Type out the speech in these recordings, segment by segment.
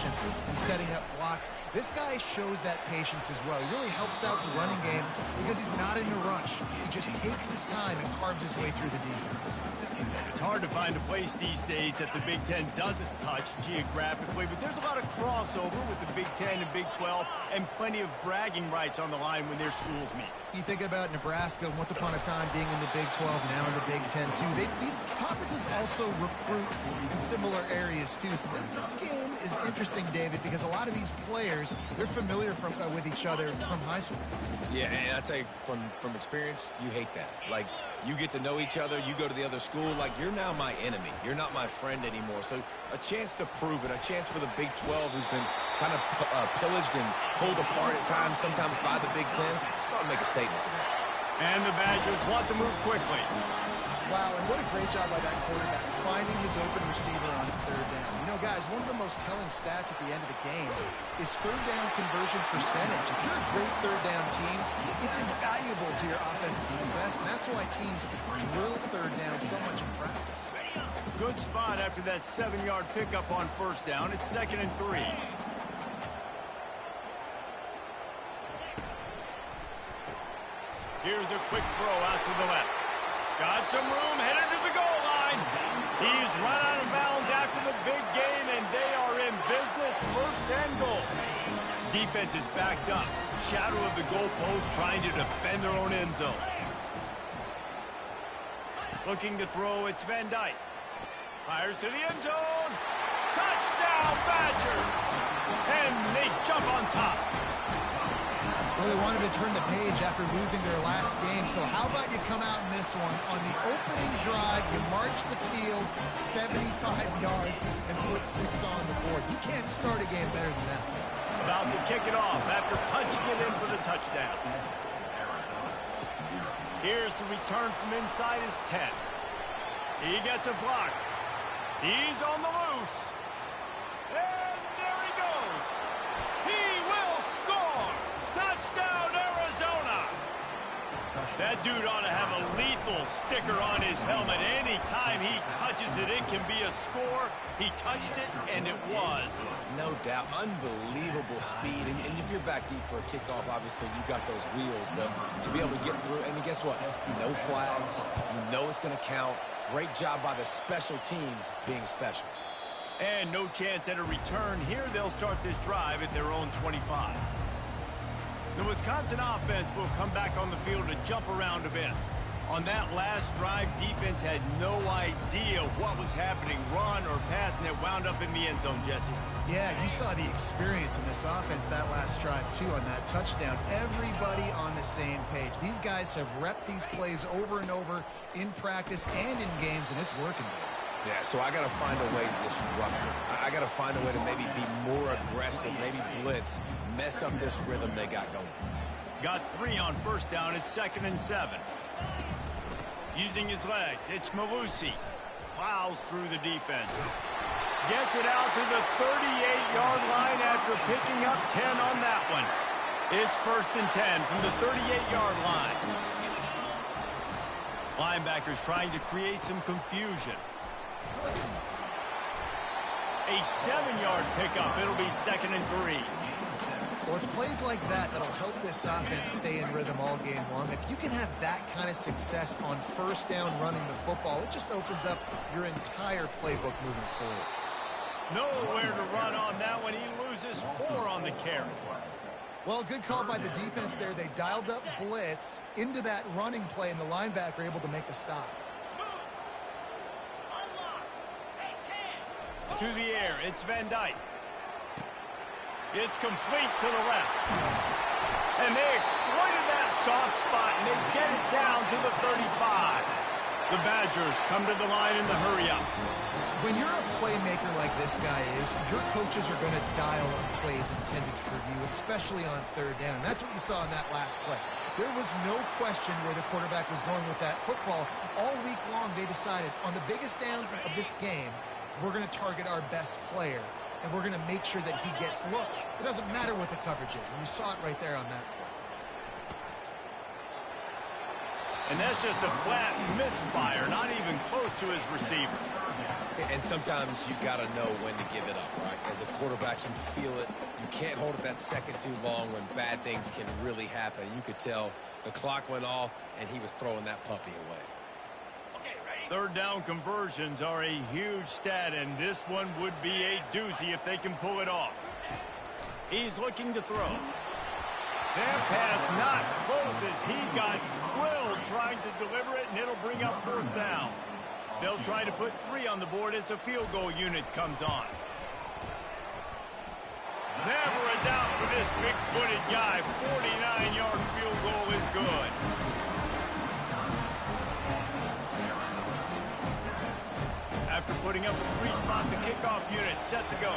separation and setting up blocks. This guy shows that patience as well. He really helps out the running game because he's not in a rush. He just takes his time and carves his way through the defense. It's hard to find a place these days that the Big Ten doesn't touch geographically, but there's a lot of crossover with the Big Ten and Big 12 and plenty of bragging rights on the line when their schools meet. You think about Nebraska once upon a time being in the Big 12, now in the Big 10 too. These conferences also recruit in similar areas too. So this game is interesting, David, because a lot of these players, they're familiar with each other from high school. Yeah, and I tell you, from experience, you hate that. Like, you get to know each other, you go to the other school, like, you're now my enemy. You're not my friend anymore. So a chance to prove it, a chance for the Big 12, who's been kind of pillaged and pulled apart at times, sometimes by the Big 10. Let's go and make a statement today. And the Badgers want to move quickly. Wow, and what a great job by that quarterback, finding his open receiver on third down. You know, guys, one of the most telling stats at the end of the game is third down conversion percentage. If you're a great third down team, it's invaluable to your offensive success, and that's why teams drill third down so much in practice. Good spot after that 7-yard pickup on first down. It's 2nd and 3. Here's a quick throw out to the left. Got some room, headed to the goal line. He's run out of bounds after the big game, and they are in business, 1st and goal. Defense is backed up. Shadow of the goalpost trying to defend their own end zone. Looking to throw, it's Van Dyke. Fires to the end zone. Touchdown, Badgers! And they jump on top. Well, they wanted to turn the page after losing their last game, so how about you come out in this one? On the opening drive, you march the field 75 yards and put 6 on the board. You can't start a game better than that. About to kick it off after punching it in for the touchdown. Here's the return from inside his 10. He gets a block. He's on the loose. And there he goes. He will score. Touchdown, Arizona. That dude ought to have a lethal sticker on his helmet. Anytime he touches it, it can be a score. He touched it, and it was. No doubt. Unbelievable speed. And if you're back deep for a kickoff, obviously you've got those wheels. But to be able to get through, and guess what? No flags. You know it's going to count. Great job by the special teams being special. And no chance at a return. Here they'll start this drive at their own 25. The Wisconsin offense will come back on the field to jump around a bit. On that last drive, defense had no idea what was happening, run or pass, and it wound up in the end zone, Jesse. Yeah, you saw the experience in this offense that last drive, too, on that touchdown. Everybody on the same page. These guys have repped these plays over and over in practice and in games, and it's working. Yeah, so I got to find a way to disrupt it. I got to find a way to maybe be more aggressive, maybe blitz, mess up this rhythm they got going. Got 3 on first down. It's 2nd and 7. Using his legs, it's Malusi. Plows through the defense. Gets it out to the 38-yard line after picking up 10 on that one. It's 1st and 10 from the 38-yard line. Linebackers trying to create some confusion. A 7-yard pickup. It'll be 2nd and 3. Well, it's plays like that that'll help this offense stay in rhythm all game long. If you can have that kind of success on first down running the football, it just opens up your entire playbook moving forward. Nowhere to run on that one. He loses 4 on the carry. Well, good call by the defense there. They dialed up blitz into that running play, and the linebacker able to make the stop. To the air, it's Van Dyke. It's complete to the left. And they exploited that soft spot, and they get it down to the 35. The Badgers come to the line in the hurry-up. When you're a playmaker like this guy is, your coaches are going to dial up plays intended for you, especially on third down. That's what you saw in that last play. There was no question where the quarterback was going with that football. All week long, they decided on the biggest downs of this game, we're going to target our best player, and we're going to make sure that he gets looks. It doesn't matter what the coverage is, and you saw it right there on that play. And that's just a flat misfire, not even close to his receiver. And sometimes you got to know when to give it up, right? As a quarterback, you feel it. You can't hold it that second too long when bad things can really happen. You could tell the clock went off, and he was throwing that puppy away. Third down conversions are a huge stat, and this one would be a doozy if they can pull it off. He's looking to throw. That pass not close as he got drilled trying to deliver it, and it'll bring up fourth down. They'll try to put 3 on the board as the field goal unit comes on. Never a doubt for this big-footed guy. 49-yard field goal is good. After putting up a 3-spot, the kickoff unit set to go.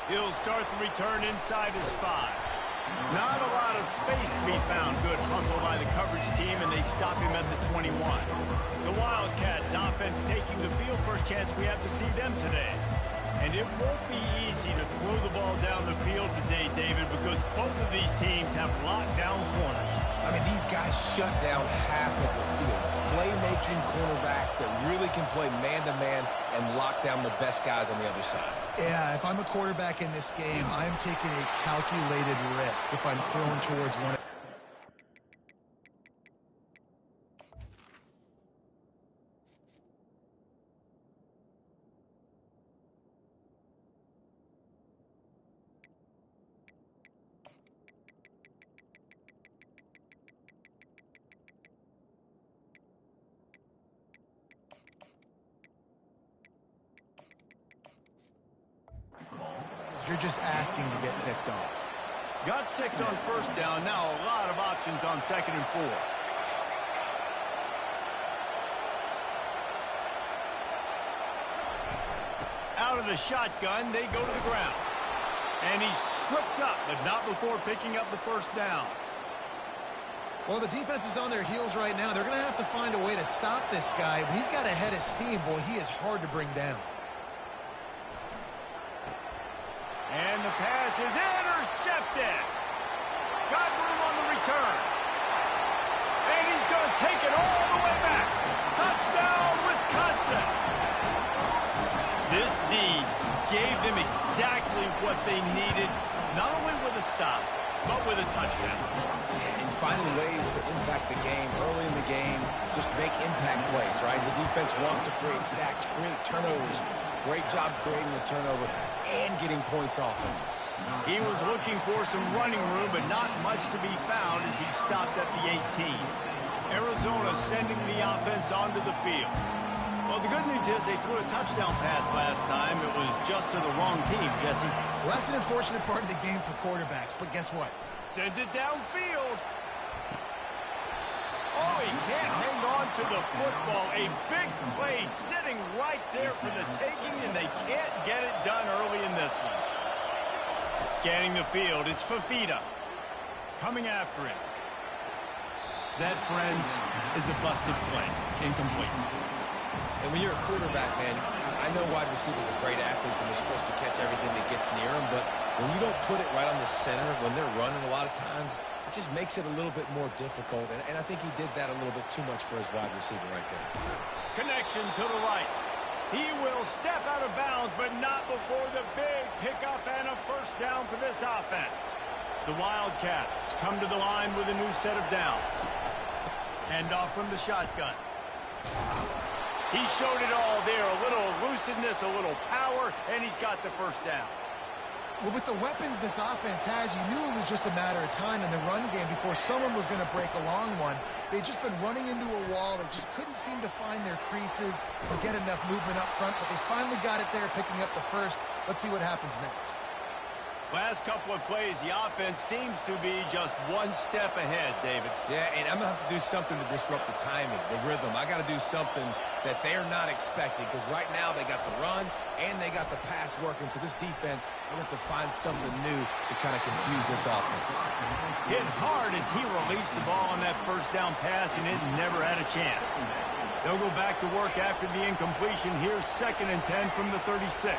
He'll start the return inside his 5. Not a lot of space to be found. Good hustle by the coverage team, and they stop him at the 21. The Wildcats offense taking the field for a chance. We have to see them today. And it won't be easy to throw the ball down the field today, David, because both of these teams have locked down corners. I mean, these guys shut down half of the field. Playmaking cornerbacks that really can play man-to-man and lock down the best guys on the other side. Yeah, if I'm a quarterback in this game, I'm taking a calculated risk if I'm thrown towards one. You're just asking to get picked off. Got 6 on first down. Now a lot of options on 2nd and 4. Out of the shotgun, they go to the ground. And he's tripped up, but not before picking up the first down. Well, the defense is on their heels right now. They're going to have to find a way to stop this guy. When he's got a head of steam, boy, he is hard to bring down. And the pass is intercepted. Got room on the return. And he's going to take it all the way back. Touchdown, Wisconsin. This D gave them exactly what they needed, not only with a stop, but with a touchdown. And finding ways to impact the game early in the game, just make impact plays, right? The defense wants to create sacks, create turnovers. Great job creating the turnover and getting points off him. He was looking for some running room, but not much to be found as he stopped at the 18. Arizona sending the offense onto the field. Well, the good news is they threw a touchdown pass last time. It was just to the wrong team, Jesse. Well, that's an unfortunate part of the game for quarterbacks, but guess what? Sends it downfield. Oh, he can't hang on to the football. A big play sitting right there for the taking, and they can't get it done early in this one. Scanning the field, it's Fafita. Coming after him. That, friends, is a busted play. Incomplete. And when you're a quarterback, man, I know wide receivers are great athletes and they're supposed to catch everything that gets near them, but when you don't put it right on the center, when they're running a lot of times, it just makes it a little bit more difficult. And I think he did that a little bit too much for his wide receiver right there. Connection to the right. He will step out of bounds, but not before the big pickup and a first down for this offense. The Wildcats come to the line with a new set of downs. Hand off from the shotgun. He showed it all there. A little elusiveness, a little power, and he's got the first down. Well, with the weapons this offense has, you knew it was just a matter of time in the run game before someone was going to break a long one. They'd just been running into a wall. They just couldn't seem to find their creases or get enough movement up front, but they finally got it there, picking up the first. Let's see what happens next. Last couple of plays, the offense seems to be just one step ahead, David. Yeah, and I'm going to have to do something to disrupt the timing, the rhythm. I got to do something that they're not expecting, because right now they got the run and they got the pass working. So this defense, they have to find something new to kind of confuse this offense. Hit hard as he released the ball on that first down pass, and it never had a chance. They'll go back to work after the incompletion. Here's 2nd and 10 from the 36.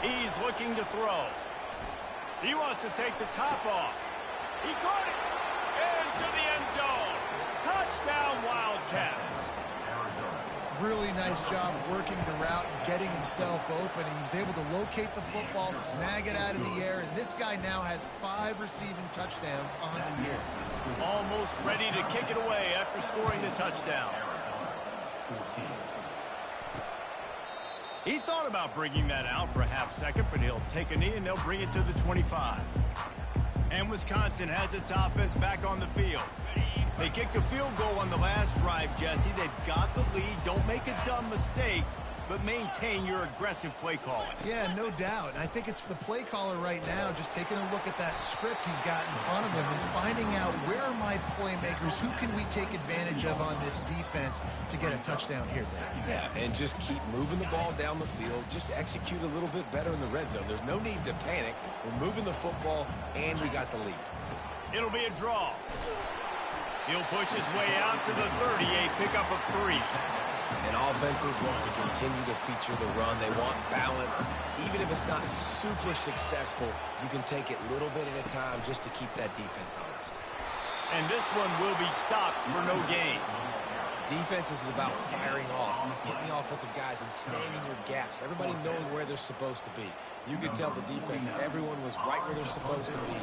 He's looking to throw. He wants to take the top off. He caught it into the end zone. Touchdown, Wildcats. really nice job working the route and getting himself open. And he was able to locate the football, snag it out of the air, and this guy now has 5 receiving touchdowns on the year. Almost ready to kick it away after scoring the touchdown. He thought about bringing that out for a half second, but he'll take a knee and they'll bring it to the 25. And Wisconsin has its offense back on the field. They kicked a field goal on the last drive, Jesse. They've got the lead. Don't make a dumb mistake, but maintain your aggressive play calling. Yeah, no doubt. I think it's the play caller right now just taking a look at that script he's got in front of him and finding out where are my playmakers, who can we take advantage of on this defense to get a touchdown here, Dave. Yeah, and just keep moving the ball down the field. Just execute a little bit better in the red zone. There's no need to panic. We're moving the football, and we got the lead. It'll be a draw. He'll push his way out to the 30, a pickup of 3. And offenses want to continue to feature the run. They want balance. Even if it's not super successful, you can take it little bit at a time just to keep that defense honest. And this one will be stopped for no gain. Defense is about firing off, hitting the offensive guys and staying in your gaps. Everybody knowing where they're supposed to be. You could tell the defense, everyone was right where they're supposed to be,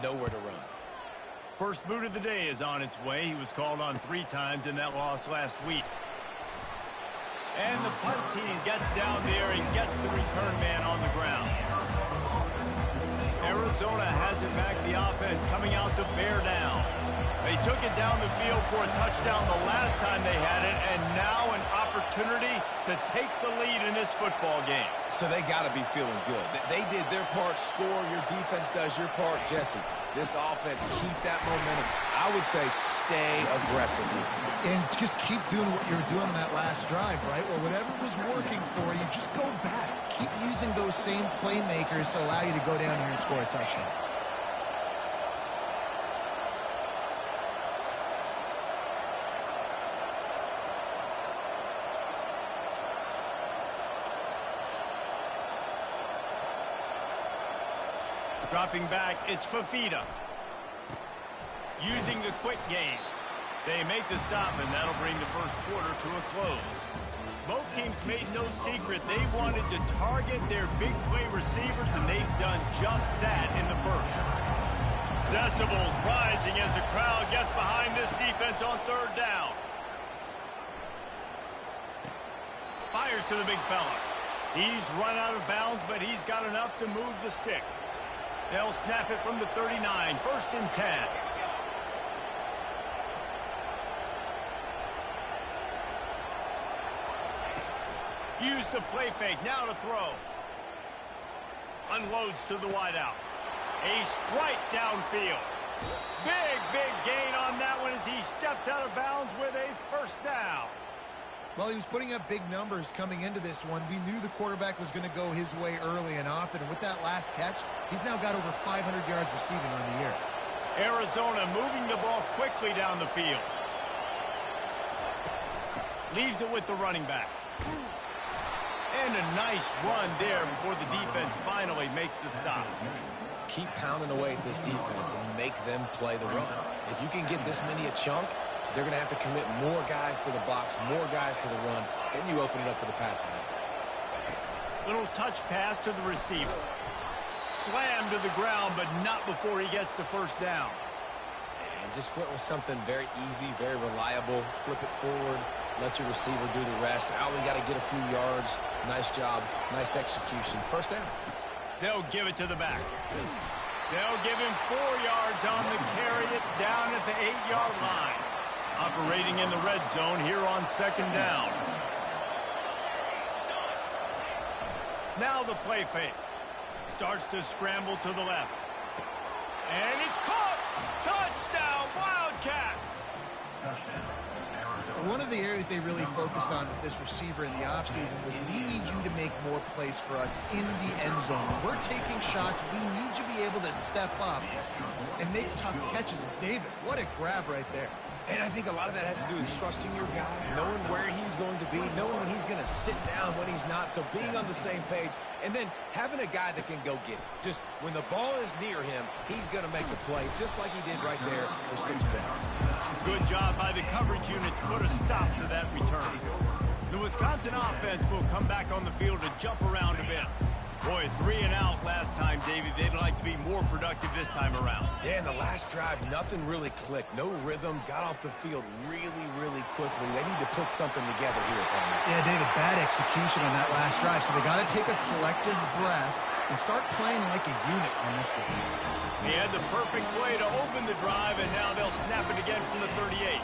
nowhere to run. First boot of the day is on its way. He was called on 3 times in that loss last week. And the punt team gets down there and gets the return man on the ground. Arizona has it back, the offense coming out to bear down. They took it down the field for a touchdown the last time they had it, and now an opportunity to take the lead in this football game. So they got to be feeling good. They did their part, score. Your defense does your part, Jesse. This offense, keep that momentum. I would say stay aggressive. And just keep doing what you were doing on that last drive, right? Well, whatever was working for you, just go back. Keep using those same playmakers to allow you to go down here and score a touchdown. Dropping back, it's Fafita. Using the quick game. They make the stop, and that'll bring the first quarter to a close. Both teams made no secret. They wanted to target their big play receivers, and they've done just that in the first. Decibels rising as the crowd gets behind this defense on 3rd down. Fires to the big fella. He's run out of bounds, but he's got enough to move the sticks. They'll snap it from the 39, 1st and 10. Use the play fake, now to throw. Unloads to the wideout. A strike downfield. Big gain on that one as he steps out of bounds with a 1st down. Well, he was putting up big numbers coming into this one. We knew the quarterback was going to go his way early and often. And with that last catch, he's now got over 500 yards receiving on the year. Arizona moving the ball quickly down the field. Leaves it with the running back. And a nice run there before the defense finally makes the stop. Keep pounding away at this defense and make them play the run. If you can get this many a chunk, they're going to have to commit more guys to the box, more guys to the run. Then you open it up for the passing game. Little touch pass to the receiver. Slammed to the ground, but not before he gets the 1st down. And just went with something very easy, very reliable. Flip it forward. Let your receiver do the rest. I only got to get a few yards. Nice job. Nice execution. 1st down. They'll give it to the back. They'll give him 4 yards on the carry. It's down at the 8-yard line. Operating in the red zone here on 2nd down. Now the play fake. Starts to scramble to the left. And it's caught! Touchdown, Wildcats! One of the areas they really focused on with this receiver in the offseason was we need you to make more plays for us in the end zone. When we're taking shots, we need you to be able to step up and make tough catches. And David, what a grab right there. And I think a lot of that has to do with trusting your guy, knowing where he's going to be, knowing when he's going to sit down, when he's not. So being on the same page, and then having a guy that can go get it. Just when the ball is near him, he's going to make the play, just like he did right there for 6 points. Good job by the coverage unit to put a stop to that return. The Wisconsin offense will come back on the field to jump around a bit. Boy, 3 and out last time, David. They'd like to be more productive this time around. Yeah, in the last drive, nothing really clicked. No rhythm. Got off the field really, really quickly. They need to put something together here, Palmer. Yeah, David, bad execution on that last drive, so they got to take a collective breath and start playing like a unit on this one. He had the perfect play to open the drive, and now they'll snap it again from the 38.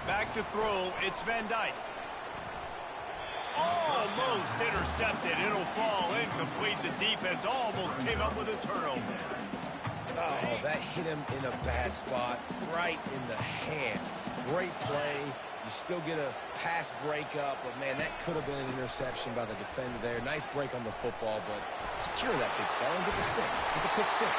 Back to throw, it's Van Dyke. Almost intercepted. It'll fall incomplete. The defense almost came up with a turnover. Oh, that hit him in a bad spot, right in the hands. Great play. You still get a pass breakup, but, man, that could have been an interception by the defender there. Nice break on the football, but secure that big fella and get the 6. Get the pick 6.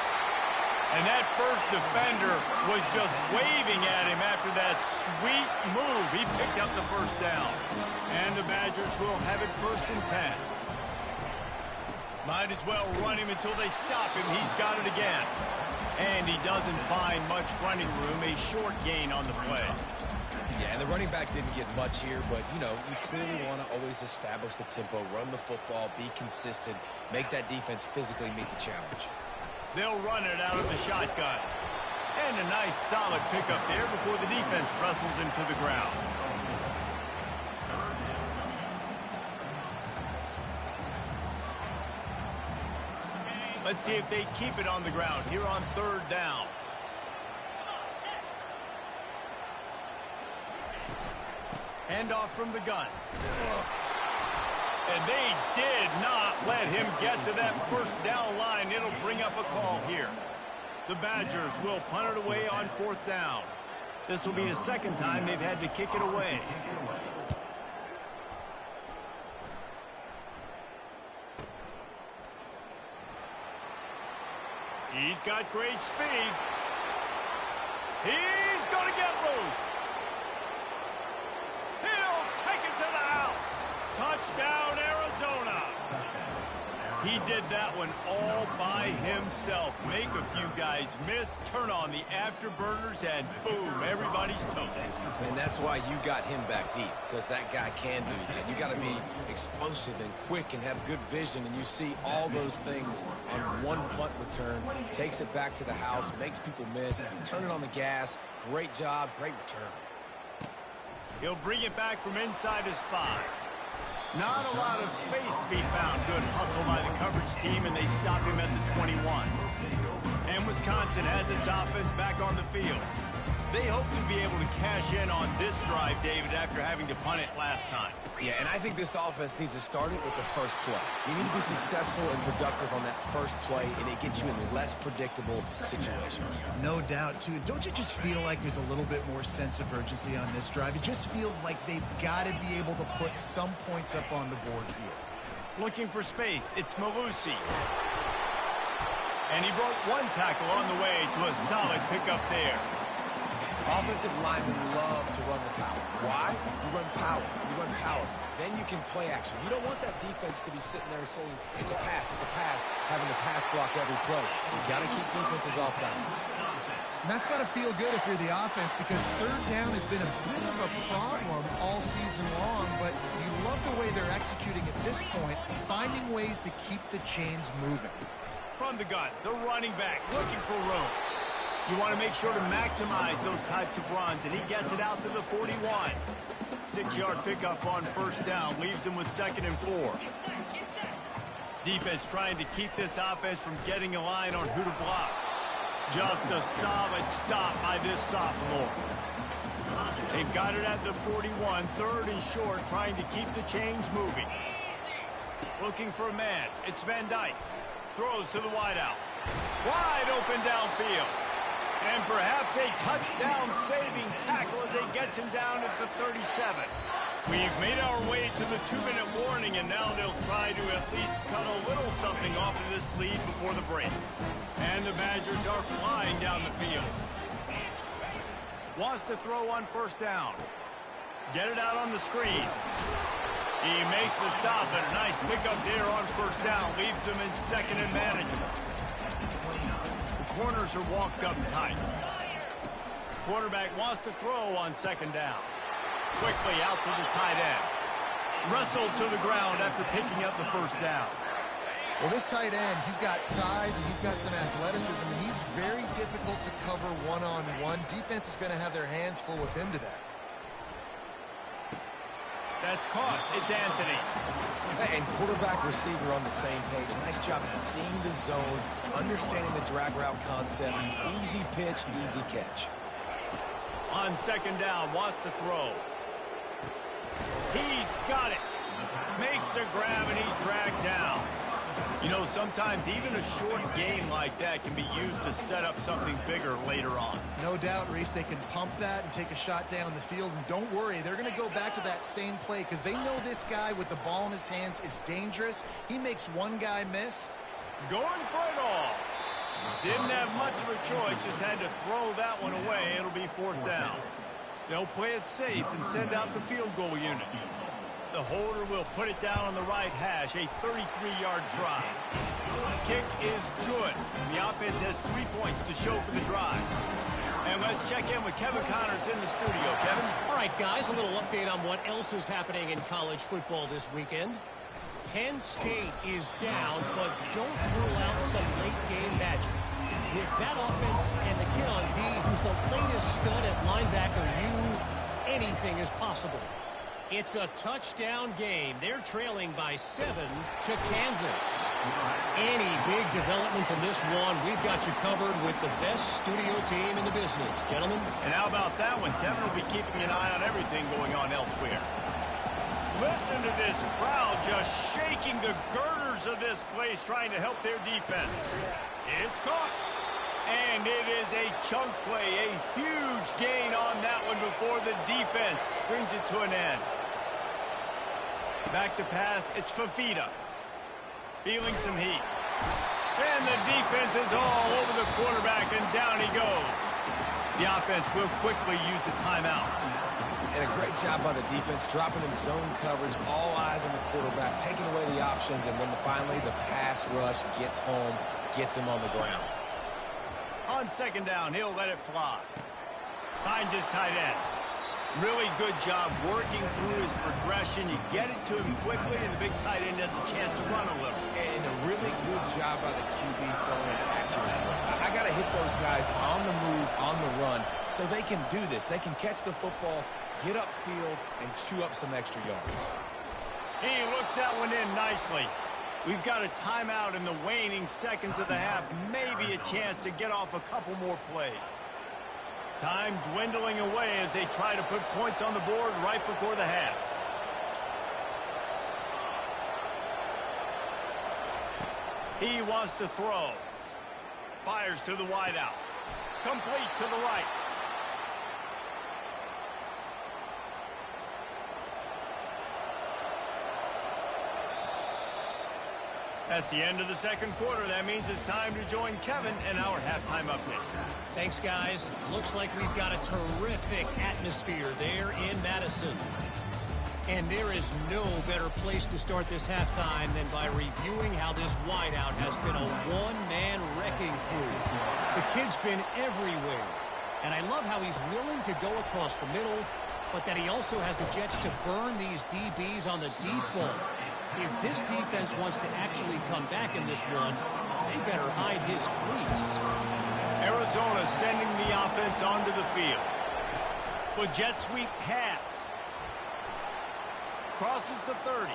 And that first defender was just waving at him after that sweet move. He picked up the first down. And the Badgers will have it 1st and 10. Might as well run him until they stop him. He's got it again. And he doesn't find much running room. A short gain on the play. Yeah, and the running back didn't get much here, but, you know, you clearly want to always establish the tempo, run the football, be consistent, make that defense physically meet the challenge. They'll run it out of the shotgun. And a nice solid pickup there before the defense wrestles him to the ground. Let's see if they keep it on the ground here on 3rd down. Handoff from the gun. And they did not let him get to that 1st down line. It'll bring up a call here. The Badgers will punt it away on 4th down. This will be the 2nd time they've had to kick it away. He's got great speed. He's going to get loose. He'll take it to the house. Touchdown, Arizona. He did that one all by himself. Make a few guys miss, turn on the afterburners, and boom, everybody's toast. And that's why you got him back deep, because that guy can do that. You got to be explosive and quick and have good vision, and you see all those things on one punt return. Takes it back to the house, makes people miss, turn it on the gas. Great job, great return. He'll bring it back from inside his 5. Not a lot of space to be found. Good hustle by the coverage team, and they stop him at the 21. And Wisconsin has its offense back on the field. They hope to be able to cash in on this drive, David, after having to punt it last time. Yeah, and I think this offense needs to start it with the first play. You need to be successful and productive on that first play, and it gets you in less predictable situations. No doubt, too. Don't you just feel like there's a little bit more sense of urgency on this drive? It just feels like they've got to be able to put some points up on the board here. Looking for space, it's Malusi. And he broke 1 tackle on the way to a solid pickup there. Offensive linemen love to run the power. Why? You run power. You run power. Then you can play action. You don't want that defense to be sitting there saying, it's a pass, having to pass block every play. You got to keep defenses off balance. And that's got to feel good if you're the offense, because 3rd down has been a bit of a problem all season long, but you love the way they're executing at this point, finding ways to keep the chains moving. From the gun, the running back looking for room. You want to make sure to maximize those types of runs, and he gets it out to the 41. 6-yard pickup on 1st down, leaves him with 2nd and 4. Defense trying to keep this offense from getting a line on who to block. Just a solid stop by this sophomore. They've got it at the 41, 3rd and short, trying to keep the chains moving. Looking for a man, it's Van Dyke. Throws to the wideout. Wide open downfield. And perhaps a touchdown-saving tackle as they gets him down at the 37. We've made our way to the 2-minute warning, and now they'll try to at least cut a little something off of this lead before the break. And the Badgers are flying down the field. Wants to throw on 1st down. Get it out on the screen. He makes the stop, and a nice pickup there on 1st down. Leaves him in 2nd and manageable. Corners are walked up tight. Quarterback wants to throw on 2nd down. Quickly out to the tight end. Wrestled to the ground after picking up the first down. Well, this tight end, he's got size and he's got some athleticism, and he's very difficult to cover one-on-one. Defense is going to have their hands full with him today. That's caught. It's Anthony. And quarterback, receiver on the same page. Nice job seeing the zone, understanding the drag route concept. Easy pitch, easy catch. On second down, wants to throw. He's got it. Makes the grab, and he's dragged down. You know, sometimes even a short game like that can be used to set up something bigger later on. No doubt, Reese, they can pump that and take a shot down the field. And don't worry, they're going to go back to that same play because they know this guy with the ball in his hands is dangerous. He makes one guy miss. Going for it all. Didn't have much of a choice, just had to throw that one away. It'll be fourth down. They'll play it safe and send out the field goal unit. The holder will put it down on the right hash, a 33-yard try. Kick is good. The offense has 3 points to show for the drive. And let's check in with Kevin Connors in the studio. Kevin? All right, guys, a little update on what else is happening in college football this weekend. Penn State is down, but don't rule out some late-game magic. With that offense and the kid on D, who's the latest stud at linebacker, anything is possible. It's a touchdown game. They're trailing by 7 to Kansas. Any big developments in this one, we've got you covered with the best studio team in the business. Gentlemen? And how about that one? Kevin will be keeping an eye on everything going on elsewhere. Listen to this crowd just shaking the girders of this place, trying to help their defense. It's caught. And it is a chunk play, a huge gain on that one before the defense brings it to an end. Back to pass, it's Fafita. Feeling some heat. And the defense is all over the quarterback, and down he goes. The offense will quickly use a timeout. And a great job by the defense, dropping in zone coverage, all eyes on the quarterback, taking away the options, and then finally the pass rush gets home, gets him on the ground. On second down, he'll let it fly. Finds his tight end. Really good job working through his progression. You get it to him quickly, and the big tight end has a chance to run a little. And a really good job by the QB throwing it accurately. I got to hit those guys on the move, on the run, so they can do this. They can catch the football, get upfield, and chew up some extra yards. He looks that one in nicely. We've got a timeout in the waning seconds of the half. Maybe a chance to get off a couple more plays. Time dwindling away as they try to put points on the board right before the half. He wants to throw. Fires to the wideout. Complete to the right. That's the end of the second quarter. That means it's time to join Kevin in our halftime update. Thanks, guys. Looks like we've got a terrific atmosphere there in Madison. And there is no better place to start this halftime than by reviewing how this wideout has been a one-man wrecking crew. The kid's been everywhere. And I love how he's willing to go across the middle, but that he also has the jets to burn these DBs on the deep ball. If this defense wants to actually come back in this one, they better hide his cleats. Arizona sending the offense onto the field. With jet sweep pass. Crosses the 30.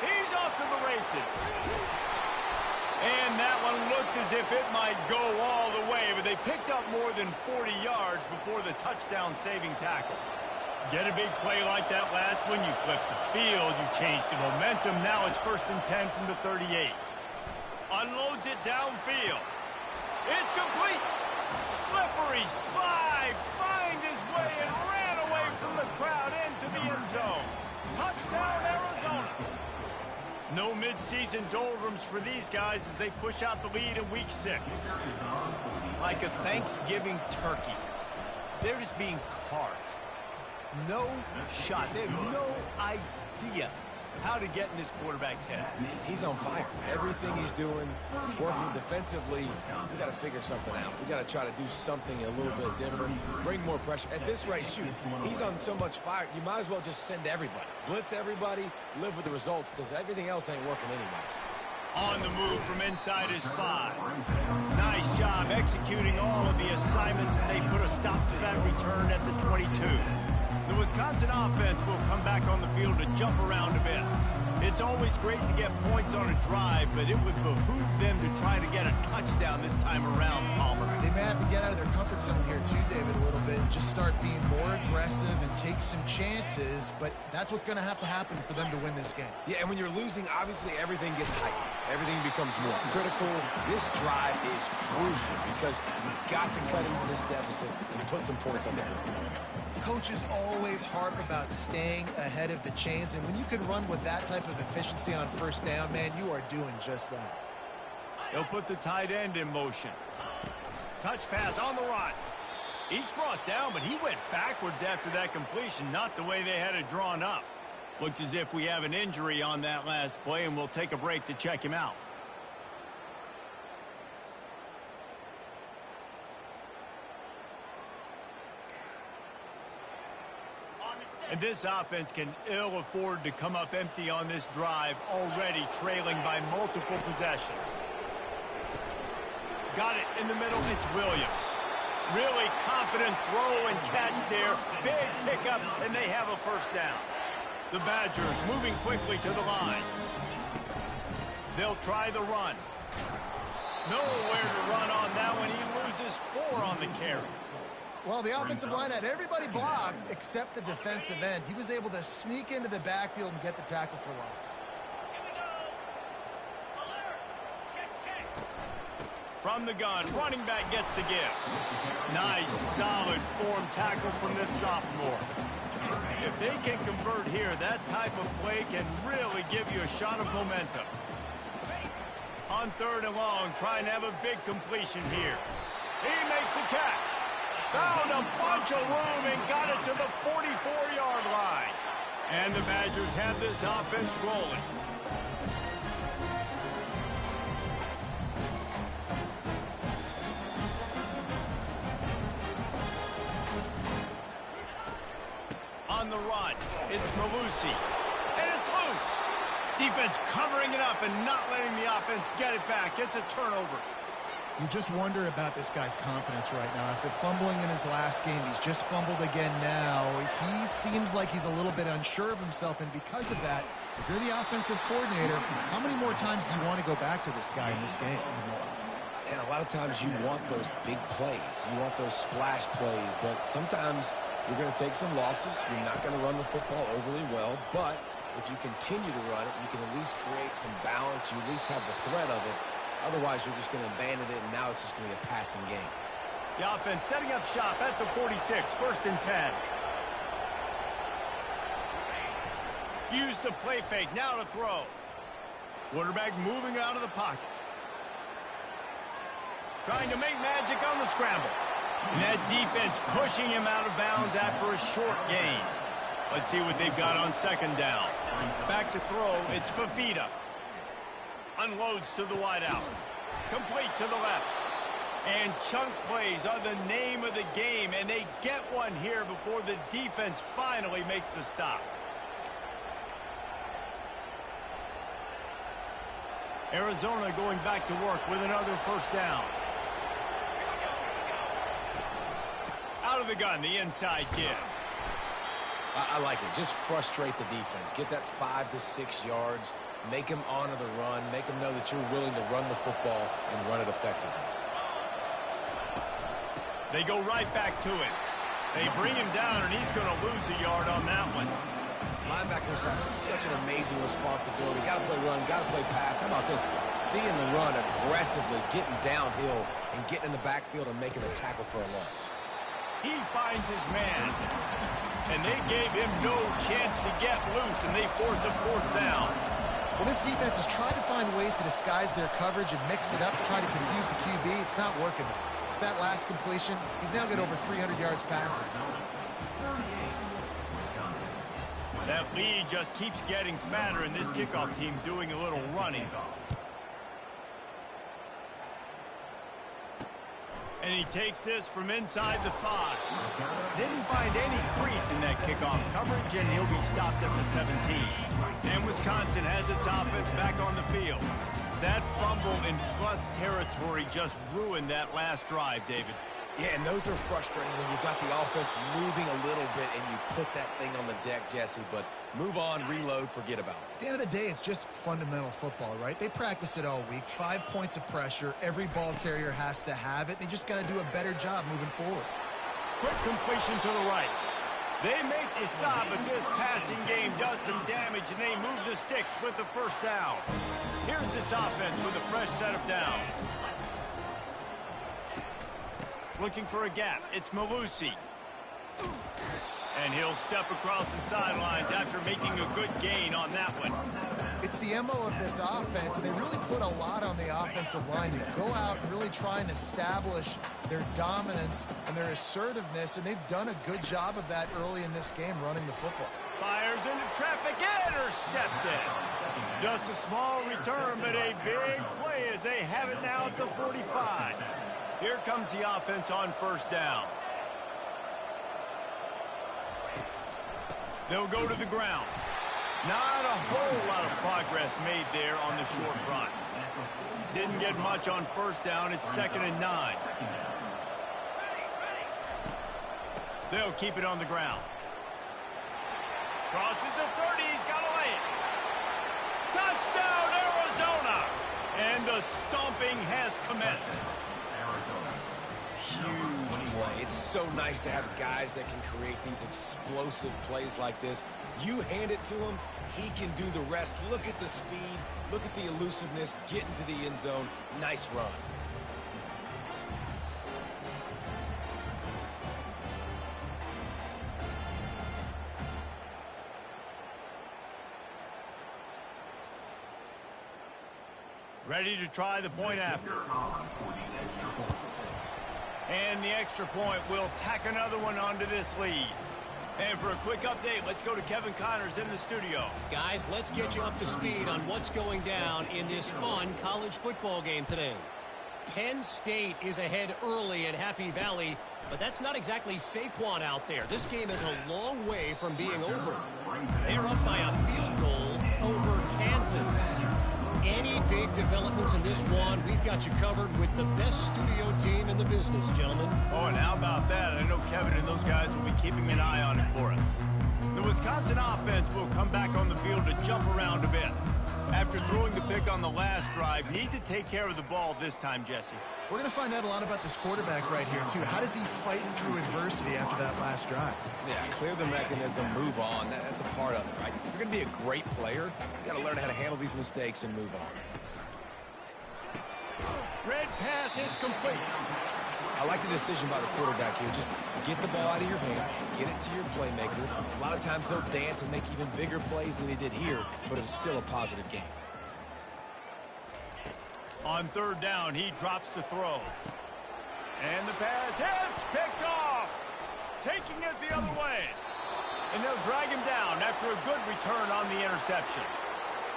He's off to the races. And that one looked as if it might go all the way, but they picked up more than 40 yards before the touchdown-saving tackle. Get a big play like that last one, you flip the field, you change the momentum. Now it's 1st and 10 from the 38. Unloads it downfield. It's complete. Slippery slide. Find his way and ran away from the crowd into the end zone. Touchdown, Arizona. No midseason doldrums for these guys as they push out the lead in Week 6. Like a Thanksgiving turkey, they're just being carved. No shot. They have no idea how to get in this quarterback's head. He's on fire. Everything he's doing is working defensively. We got to figure something out. We got to try to do something a little bit different, bring more pressure. At this rate, shoot, he's on so much fire, you might as well just send everybody. Blitz everybody, live with the results, because everything else ain't working anyways. On the move from inside his 5. Nice job executing all of the assignments as they put a stop to that return at the 22. The Wisconsin offense will come back on the field to jump around a bit. It's always great to get points on a drive, but it would behoove them to try to get a touchdown this time around, Palmer. They may have to get out of their comfort zone here too, David, a little bit, and just start being more aggressive and take some chances, but that's what's going to have to happen for them to win this game. Yeah, and when you're losing, obviously everything gets heightened. Everything becomes more critical. This drive is crucial because you've got to cut into this deficit and put some points on the board. Coaches always harp about staying ahead of the chains, and when you can run with that type of efficiency on first down, man, you are doing just that. They'll put the tight end in motion. Touch pass on the run. Each brought down, but he went backwards after that completion, not the way they had it drawn up. Looks as if we have an injury on that last play, and we'll take a break to check him out. And this offense can ill afford to come up empty on this drive, already trailing by multiple possessions. Got it in the middle, it's Williams. Really confident throw and catch there. Big pickup, and they have a first down. The Badgers moving quickly to the line. They'll try the run. Nowhere to run on that one. He loses 4 on the carry. Well, the offensive line had everybody blocked except the defensive end. He was able to sneak into the backfield and get the tackle for loss. From the gun, running back gets the give. Nice, solid form tackle from this sophomore. If they can convert here, that type of play can really give you a shot of momentum. On 3rd and long, trying to have a big completion here. He makes the catch. Found a bunch of room and got it to the 44-yard line. And the Badgers have this offense rolling. On the run, it's Malusi. And it's loose. Defense covering it up and not letting the offense get it back. It's a turnover. You just wonder about this guy's confidence right now. After fumbling in his last game, he's just fumbled again now. He seems like he's a little bit unsure of himself, and because of that, if you're the offensive coordinator, how many more times do you want to go back to this guy in this game? And a lot of times you want those big plays. You want those splash plays, but sometimes you're going to take some losses. You're not going to run the football overly well, but if you continue to run it, you can at least create some balance. You at least have the threat of it. Otherwise, you're just going to abandon it, and now it's just going to be a passing game. The offense setting up shop at the 46, 1st and 10. Use the play fake, now to throw. Quarterback moving out of the pocket. Trying to make magic on the scramble. And that defense pushing him out of bounds after a short gain. Let's see what they've got on 2nd down. Back to throw, it's Fafita. Unloads to the wideout. Complete to the left. And chunk plays are the name of the game, and they get one here before the defense finally makes the stop. Arizona going back to work with another 1st down. Out of the gun, the inside give. I like it. Just frustrate the defense. Get that 5 to 6 yards. Make them honor the run. Make them know that you're willing to run the football and run it effectively. They go right back to it. They bring him down, and he's going to lose a yard on that one. Linebackers have such an amazing responsibility. Got to play run, got to play pass. How about this? Seeing the run aggressively, getting downhill, and getting in the backfield and making a tackle for a loss. He finds his man, and they gave him no chance to get loose, and they force a 4th down. Well, this defense has tried to find ways to disguise their coverage and mix it up to try to confuse the QB. It's not working. With that last completion, he's now got over 300 yards passing. That lead just keeps getting fatter, and this kickoff team doing a little running. And he takes this from inside the 5. Didn't find any crease in that kickoff coverage, and he'll be stopped at the 17. And Wisconsin has its offense back on the field. That fumble in plus territory just ruined that last drive, David. Yeah, and those are frustrating when you got the offense moving a little bit and you put that thing on the deck, Jesse. But move on, reload, forget about it. At the end of the day, it's just fundamental football, right? They practice it all week. 5 points of pressure. Every ball carrier has to have it. They just got to do a better job moving forward. Quick completion to the right. They make the stop, but this passing game does some damage, and they move the sticks with the first down. Here's this offense with a fresh set of downs. Looking for a gap. It's Malusi. And he'll step across the sidelines after making a good gain on that one. It's the MO of this offense, and they really put a lot on the offensive line to go out and really try and establish their dominance and their assertiveness, and they've done a good job of that early in this game running the football. Fires into traffic, intercepted. Just a small return, but a big play as they have it now at the 45. Here comes the offense on first down. They'll go to the ground. Not a whole lot of progress made there on the short run. Didn't get much on first down. It's 2nd and 9. They'll keep it on the ground. Crosses the 30. He's got to lay it. Touchdown, Arizona! And the stomping has commenced. Huge play. It's so nice to have guys that can create these explosive plays like this. You hand it to him, he can do the rest. Look at the speed. Look at the elusiveness. Get into the end zone. Nice run. Ready to try the point after. And the extra point will tack another one onto this lead. And for a quick update, let's go to Kevin Connors in the studio. Guys, let's get you up to speed on what's going down in this fun college football game today. Penn State is ahead early at Happy Valley, but that's not exactly Saquon out there. This game is a long way from being over. They're up by a field goal over Kansas. Any big developments in this one, we've got you covered with the best studio team in the business, gentlemen. Oh, and how about that? I know Kevin and those guys will be keeping an eye on it for us. The Wisconsin offense will come back on the field to jump around a bit. After throwing the pick on the last drive, need to take care of the ball this time, Jesse. We're going to find out a lot about this quarterback right here, too. How does he fight through adversity after that last drive? Yeah, clear the mechanism, move on. That's a part of it, right? If you're going to be a great player, you got to learn how to handle these mistakes and move on. Red pass, it's complete. I like the decision by the quarterback here. Just get the ball out of your hands, get it to your playmaker. A lot of times they'll dance and make even bigger plays than he did here, but it was still a positive game. On third down, he drops to throw. And the pass hits, picked off. Taking it the other way. And they'll drag him down after a good return on the interception.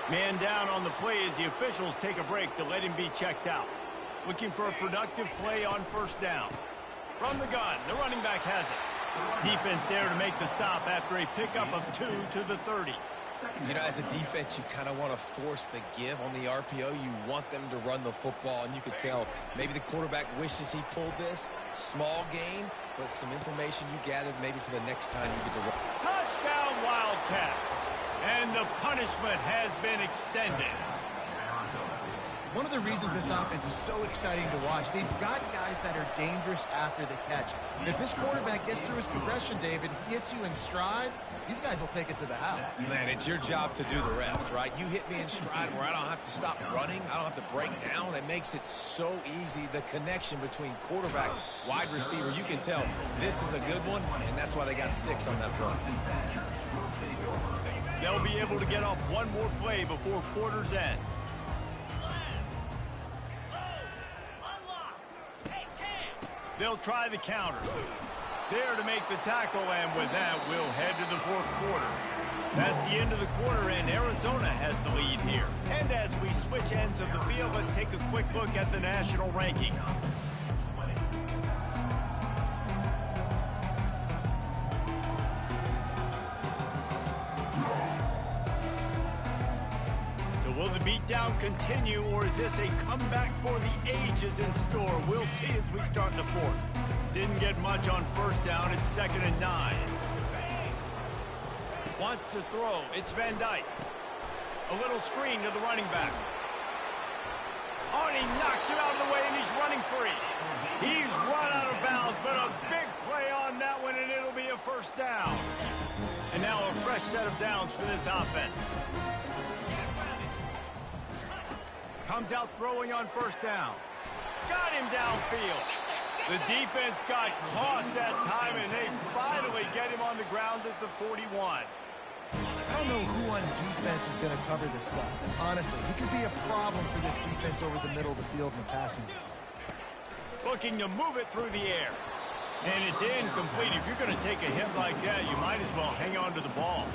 Man down on the play as the officials take a break to let him be checked out. Looking for a productive play on first down. From the gun, the running back has it. Defense there to make the stop after a pickup of 2 to the 30. You know, as a defense, you kind of want to force the give on the RPO. You want them to run the football, and you could tell maybe the quarterback wishes he pulled this. Small gain, but some information you gathered maybe for the next time you get to run. Touchdown, Wildcats. And the punishment has been extended. One of the reasons this offense is so exciting to watch, they've got guys that are dangerous after the catch. And if this quarterback gets through his progression, David, hits you in stride, these guys will take it to the house. Man, it's your job to do the rest, right? You hit me in stride where I don't have to stop running. I don't have to break down. It makes it so easy. The connection between quarterback, wide receiver, you can tell this is a good one, and that's why they got 6 on that drive. They'll be able to get off one more play before quarter's end. They'll try the counter. There to make the tackle, and with that, we'll head to the fourth quarter. That's the end of the quarter, and Arizona has the lead here. And as we switch ends of the field, let's take a quick look at the national rankings. So will the beatdown continue, or is this a comeback for the ages in store? We'll see as we start the fourth. Didn't get much on first down. It's 2nd and 9. Wants to throw. It's Van Dyke. A little screen to the running back. Oh, and he knocks him out of the way, and he's running free. He's run out of bounds, but a big play on that one, and it'll be a first down. And now a fresh set of downs for this offense. Comes out throwing on first down. Got him downfield. The defense got caught that time, and they finally get him on the ground at the 41. I don't know who on defense is going to cover this guy. Honestly, he could be a problem for this defense over the middle of the field in the passing game. Looking to move it through the air. And it's incomplete. If you're going to take a hit like that, you might as well hang on to the ball.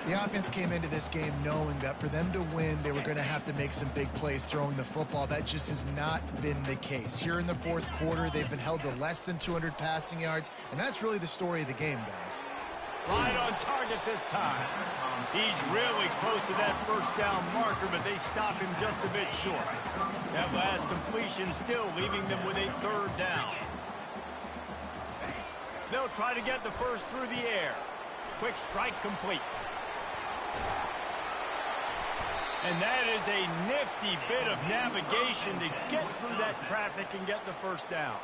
The offense came into this game knowing that for them to win, they were going to have to make some big plays throwing the football. That just has not been the case. Here in the fourth quarter, they've been held to less than 200 passing yards, and that's really the story of the game, guys. Right on target this time. He's really close to that first down marker, but they stop him just a bit short. That last completion still leaving them with a 3rd down. They'll try to get the first through the air. Quick strike complete. And that is a nifty bit of navigation to get through that traffic and get the first down.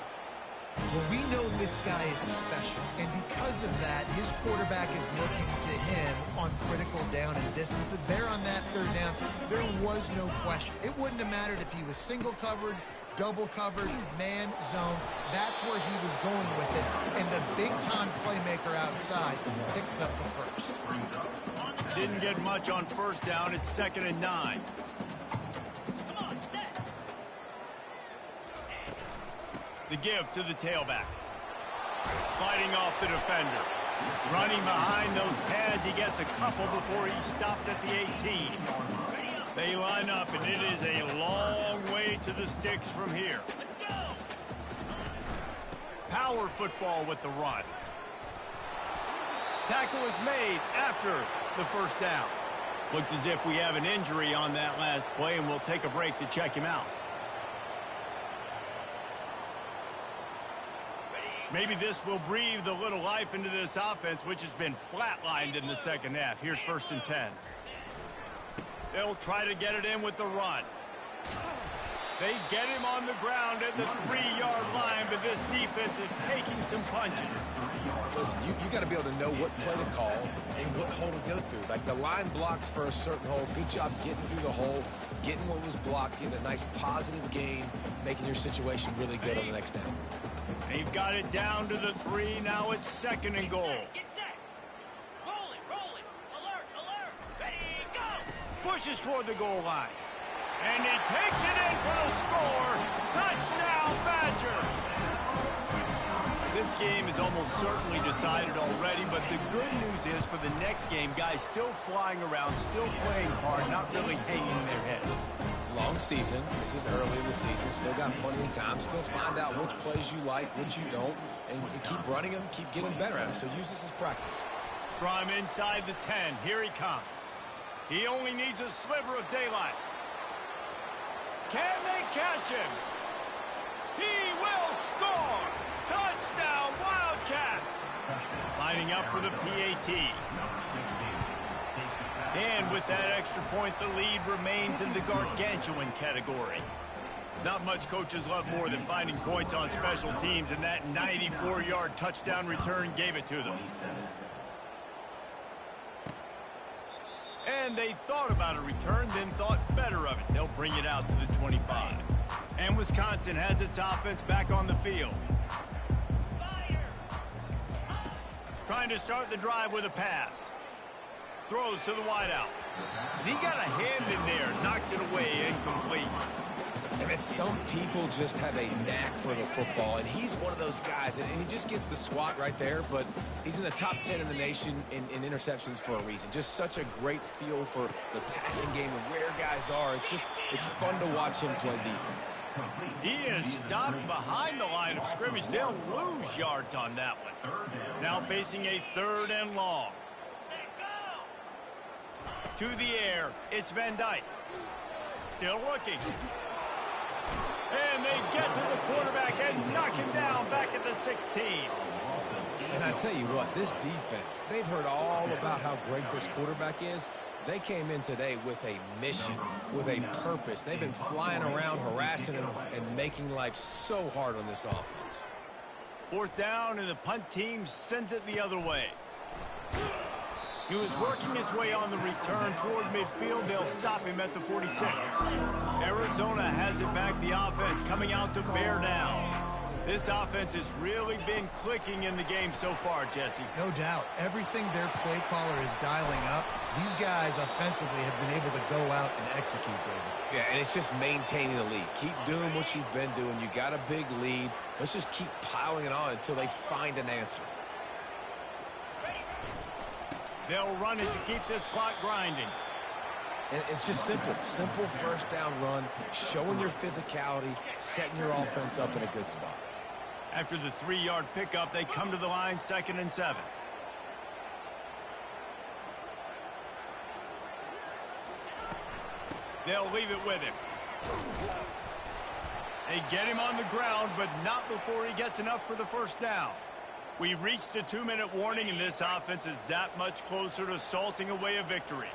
Well, we know this guy is special, and because of that, his quarterback is looking to him on critical down and distances. There on that 3rd down, there was no question. It wouldn't have mattered if he was single covered, double covered, man, zone. That's where he was going with it, and the big-time playmaker outside picks up the first. Didn't get much on first down. It's 2nd and 9. The give to the tailback. Fighting off the defender. Running behind those pads. He gets a couple before he's stopped at the 18. They line up, and it is a long way to the sticks from here. Power football with the run. Tackle is made after the first down. Looks as if we have an injury on that last play, and we'll take a break to check him out. Maybe this will breathe a little life into this offense, which has been flatlined in the second half. Here's 1st and 10. They'll try to get it in with the run. They get him on the ground at the 3-yard line, but this defense is taking some punches. Listen, you got to be able to know what play to call and what hole to go through. Like the line blocks for a certain hole. Good job getting through the hole, getting what was blocked, getting a nice positive gain, making your situation really good on the next down. They've got it down to the 3. Now it's 2nd and goal. Get set. Roll it. Alert. Ready, go. Pushes toward the goal line. And he takes it in for the score. Touchdown, Badger. This game is almost certainly decided already, but the good news is for the next game, guys still flying around, still playing hard, not really hanging their heads. Long season. This is early in the season. Still got plenty of time. Still find out which plays you like, which you don't, and keep running them, keep getting better at them. So use this as practice. From inside the 10, here he comes. He only needs a sliver of daylight. Can they catch him? He will score! Touchdown, Wildcats! Lining up for the PAT. And with that extra point, the lead remains in the gargantuan category. Not much coaches love more than finding points on special teams, and that 94-yard touchdown return gave it to them. And they thought about a return, then thought better of it. They'll bring it out to the 25. And Wisconsin has its offense back on the field. Trying to start the drive with a pass. Throws to the wideout. And he got a hand in there, knocks it away, incomplete. And then some people just have a knack for the football, and he's one of those guys, and he just gets the swat right there, but he's in the top 10 in the nation in interceptions for a reason. Just such a great feel for the passing game and where guys are. It's fun to watch him play defense. He is stopped behind the line of scrimmage. They'll lose yards on that one. Now facing a 3rd and long. To the air, it's Van Dyke. Still looking. And they get to the quarterback and knock him down back at the 16. And I tell you what, this defense, they've heard all about how great this quarterback is. They came in today with a mission, with a purpose. They've been flying around, harassing him, and making life so hard on this offense. 4th down, and the punt team sends it the other way. He was working his way on the return toward midfield. They'll stop him at the 46. Arizona has it back. The offense coming out to bear down. This offense has really been clicking in the game so far, Jesse. No doubt. Everything their play caller is dialing up, these guys offensively have been able to go out and execute, David. Yeah, and it's just maintaining the lead. Keep doing what you've been doing. You got a big lead. Let's just keep piling it on until they find an answer. They'll run it to keep this clock grinding. And it's just simple. Simple 1st down run, showing your physicality, setting your offense up in a good spot. After the 3-yard pickup, they come to the line, 2nd and 7. They'll leave it with him. They get him on the ground, but not before he gets enough for the 1st down. We've reached the 2-minute warning, and this offense is that much closer to salting away a victory.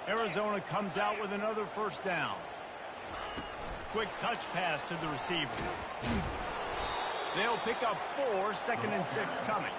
Arizona comes out with another 1st down. Quick touch pass to the receiver. They'll pick up 4, 2nd and 6 coming.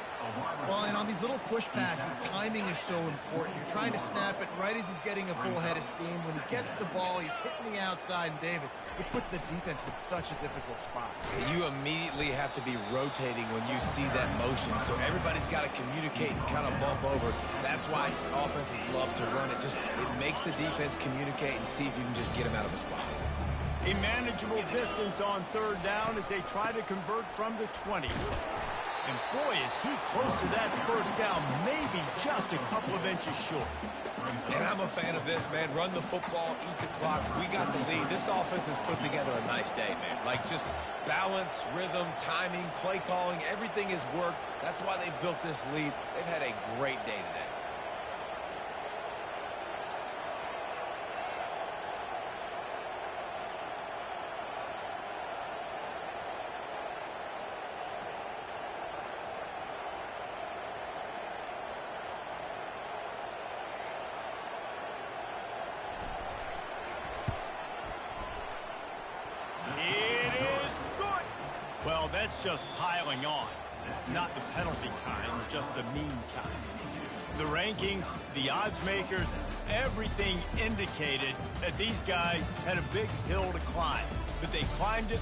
Well, and on these little push passes, timing is so important. You're trying to snap it right as he's getting a full head of steam. When he gets the ball, he's hitting the outside, and David, it puts the defense in such a difficult spot. You immediately have to be rotating when you see that motion, so everybody's got to communicate and kind of bump over. That's why offenses love to run it. It makes the defense communicate and see if you can just get him out of a spot. A manageable distance on 3rd down as they try to convert from the 20. And boy, is he close to that 1st down, maybe just a couple of inches short. And I'm a fan of this, man. Run the football, eat the clock. We got the lead. This offense has put together a nice day, man. Like just balance, rhythm, timing, play calling, everything has worked. That's why they built this lead. They've had a great day today. Well, that's just piling on. Not the penalty kind, just the mean kind. The rankings, the odds makers, everything indicated that these guys had a big hill to climb. But they climbed it